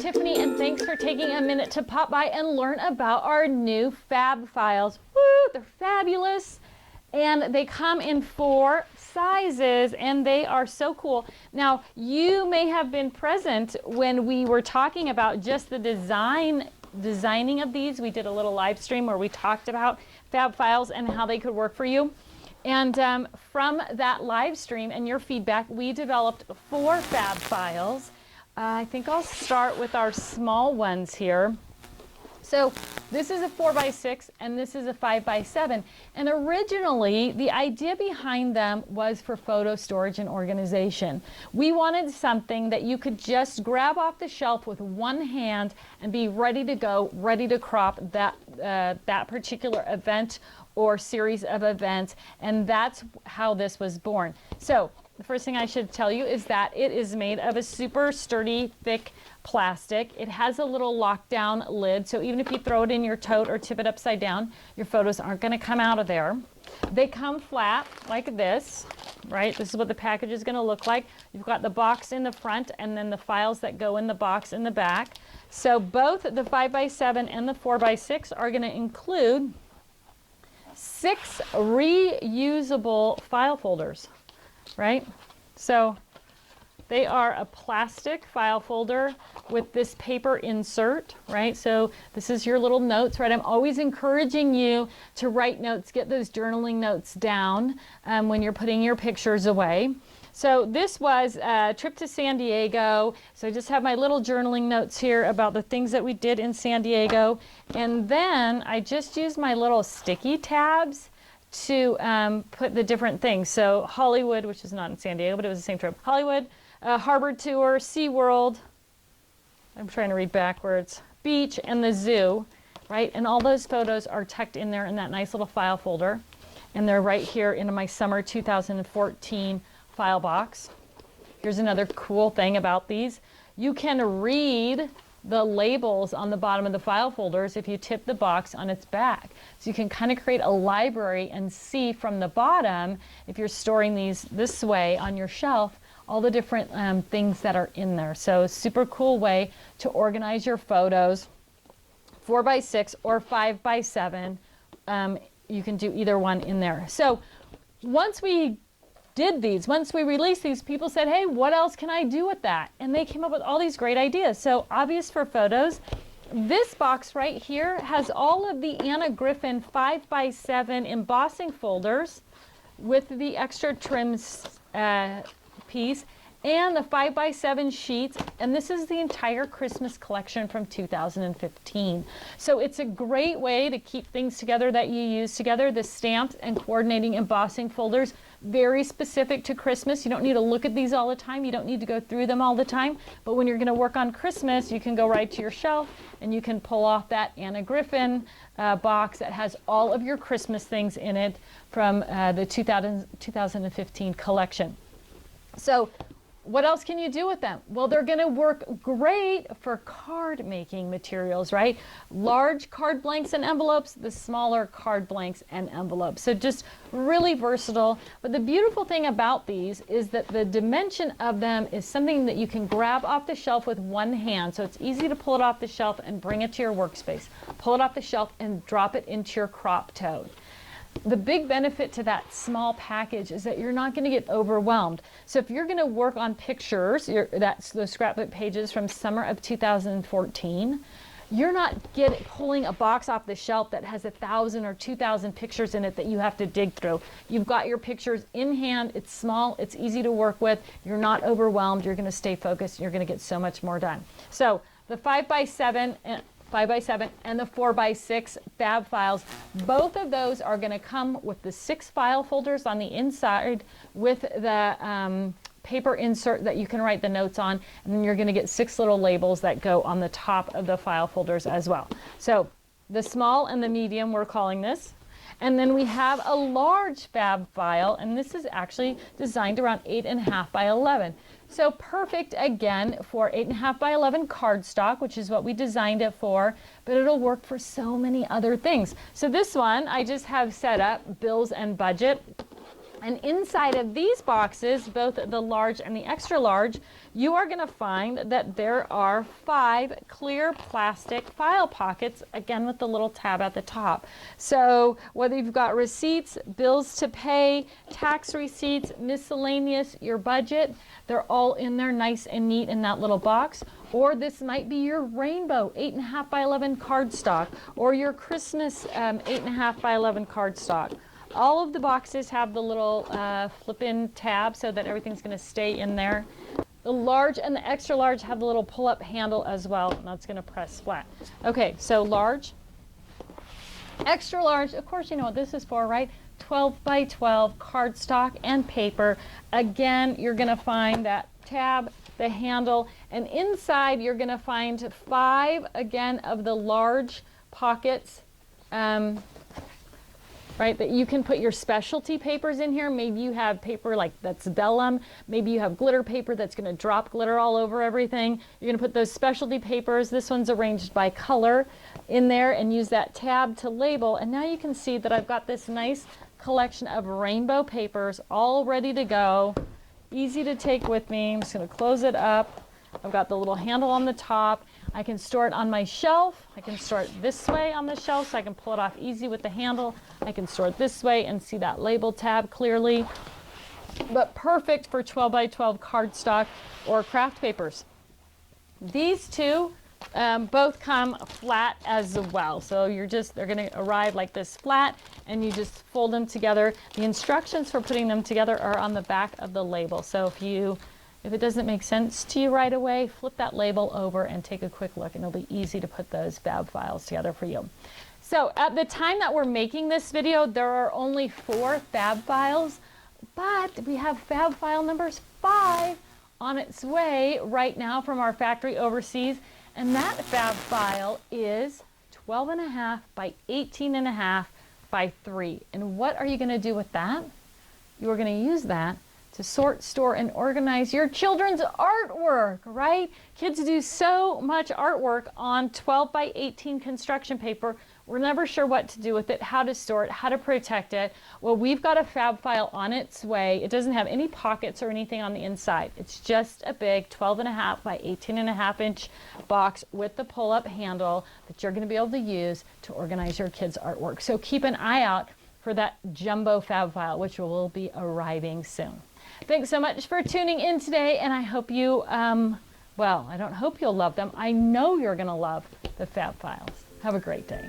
Tiffany, and thanks for taking a minute to pop by and learn about our new Fab Files. Woo, they're fabulous. And they come in 4 sizes, and they are so cool. Now, you may have been present when we were talking about just the designing of these. We did a little live stream where we talked about Fab Files and how they could work for you. And from that live stream and your feedback, we developed 4 Fab Files. I think I'll start with our small ones here. So this is a 4x6 and this is a 5x7. And originally, the idea behind them was for photo storage and organization. We wanted something that you could just grab off the shelf with one hand and be ready to go, ready to crop that particular event or series of events. And that's how this was born. So the first thing I should tell you is that it is made of a super sturdy, thick plastic. It has a little lockdown lid, so even if you throw it in your tote or tip it upside down, your photos aren't going to come out of there. They come flat like this, right? This is what the package is going to look like. You've got the box in the front and then the files that go in the box in the back. So both the 5x7 and the 4x6 are going to include 6 reusable file folders, right? So they are a plastic file folder with this paper insert, right? So this is your little notes, right? I'm always encouraging you to write notes, get those journaling notes down when you're putting your pictures away. So this was a trip to San Diego. So I just have my little journaling notes here about the things that we did in San Diego. And then I just used my little sticky tabs to put the different things. So Hollywood, which is not in San Diego, but it was the same trip. Hollywood, Harbor Tour, SeaWorld, I'm trying to read backwards, beach, and the zoo, right? And all those photos are tucked in there in that nice little file folder. And they're right here in my summer 2014 file box. Here's another cool thing about these. You can read the labels on the bottom of the file folders if you tip the box on its back. So you can kind of create a library and see from the bottom, if you're storing these this way on your shelf, all the different things that are in there. So super cool way to organize your photos. 4x6 or 5x7. You can do either one in there. So once we did these, once we released these, people said, hey, what else can I do with that? And they came up with all these great ideas. So obvious for photos, this box right here has all of the Anna Griffin 5x7 embossing folders with the extra trims piece and the 5x7 sheets, and this is the entire Christmas collection from 2015. So it's a great way to keep things together that you use together. The stamps and coordinating embossing folders, very specific to Christmas. You don't need to look at these all the time. You don't need to go through them all the time. But when you're going to work on Christmas, you can go right to your shelf and you can pull off that Anna Griffin box that has all of your Christmas things in it from the 2015 collection. So what else can you do with them? Well, they're going to work great for card making materials, right? Large card blanks and envelopes, the smaller card blanks and envelopes. So just really versatile. But the beautiful thing about these is that the dimension of them is something that you can grab off the shelf with one hand. So it's easy to pull it off the shelf and bring it to your workspace. Pull it off the shelf and drop it into your crop tote. The big benefit to that small package is that you're not going to get overwhelmed. So if you're going to work on pictures, that's those scrapbook pages from summer of 2014, you're not pulling a box off the shelf that has 1,000 or 2,000 pictures in it that you have to dig through. You've got your pictures in hand. It's small. It's easy to work with. You're not overwhelmed. You're going to stay focused. You're going to get so much more done. So the 5x7 and the 4x6 Fab Files, both of those are going to come with the 6 file folders on the inside with the paper insert that you can write the notes on, and then you're going to get 6 little labels that go on the top of the file folders as well. So the small and the medium, we're calling this. And then we have a large Fab File, and this is actually designed around 8.5 by 11. So perfect, again, for 8.5 by 11 cardstock, which is what we designed it for, but it'll work for so many other things. So this one, I just have set up bills and budget. And inside of these boxes, both the large and the extra large, you are going to find that there are 5 clear plastic file pockets, again with the little tab at the top. So whether you've got receipts, bills to pay, tax receipts, miscellaneous, your budget, they're all in there nice and neat in that little box. Or this might be your rainbow 8.5 by 11 cardstock, or your Christmas 8.5 by 11 cardstock. All of the boxes have the little flip-in tab so that everything's going to stay in there. The large and the extra large have the little pull-up handle as well, and that's going to press flat. Okay, so large, extra large, of course you know what this is for, right? 12 by 12 cardstock and paper. Again, you're going to find that tab, the handle, and inside you're going to find 5, again, of the large pockets. Right, that you can put your specialty papers in here. Maybe you have paper like that's vellum. Maybe you have glitter paper that's going to drop glitter all over everything. You're going to put those specialty papers. This one's arranged by color in there, and use that tab to label. And now you can see that I've got this nice collection of rainbow papers all ready to go. Easy to take with me. I'm just going to close it up. I've got the little handle on the top. I can store it on my shelf. I can store it this way on the shelf so I can pull it off easy with the handle. I can store it this way and see that label tab clearly. But perfect for 12 by 12 cardstock or craft papers. These two both come flat as well. So they're going to arrive like this flat, and you just fold them together. The instructions for putting them together are on the back of the label. So if it doesn't make sense to you right away, flip that label over and take a quick look, and it'll be easy to put those Fab Files together for you. So at the time that we're making this video, there are only 4 Fab Files, but we have Fab File numbers 5 on its way right now from our factory overseas, and that Fab File is 12.5 by 18.5 by 3. And what are you going to do with that? You are going to use that to sort, store, and organize your children's artwork, right? Kids do so much artwork on 12 by 18 construction paper. We're never sure what to do with it, how to store it, how to protect it. Well, we've got a Fab File on its way. It doesn't have any pockets or anything on the inside. It's just a big 12.5 by 18.5 inch box with the pull-up handle that you're going to be able to use to organize your kids' artwork. So keep an eye out for that jumbo Fab File, which will be arriving soon. Thanks so much for tuning in today, and I hope you, well, I don't hope you'll love them. I know you're going to love the Fab Files. Have a great day.